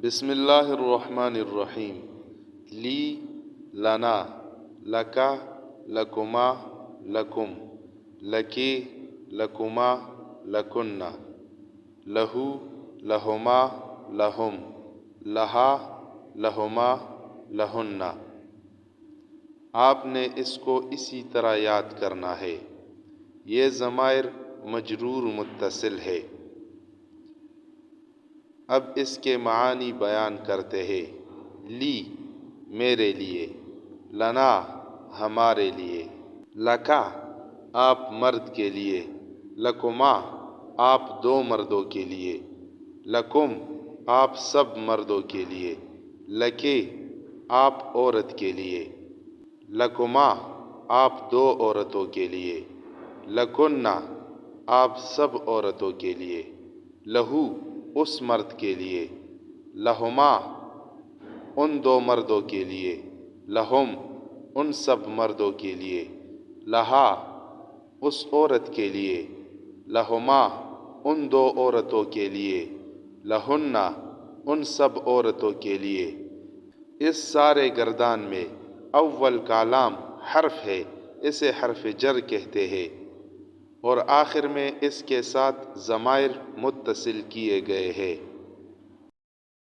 بسم اللہ الرحمن الرحیم۔ لی، لنا، لکا، لکما، لکم، لکی، لکما، لکنہ، لہو، لہما، لہم، لہا، لہما، لہنہ۔ آپ نے اس کو اسی طرح یاد کرنا ہے۔ یہ ضمائر مجرور متصل ہے۔ اب اس کے معانی بیان کرتے ہیں۔ لی، میرے لیے، لنا، ہمارے لیے، لکا، آپ مرد کے لیے، لکما، آپ دو مردوں کے لیے، لکم، آپ سب مردوں کے لیے، لکی، آپ عورت کے لیے، لکما، آپ دو عورتوں کے لیے، لکنہ، آپ سب عورتوں کے لیے، لہو، اس مرد کے لیے، لہما، ان دو مردوں کے لیے، لہم، ان سب مردوں کے لیے، لہا، اس عورت کے لیے، لہما، ان دو عورتوں کے لیے، لہنہ، ان سب عورتوں کے لیے۔ اس سارے گردان میں اول کا لام حرف ہے، اسے حرف جر کہتے ہیں، اور آخر میں اس کے ساتھ ضمائر متصل کیے گئے ہیں۔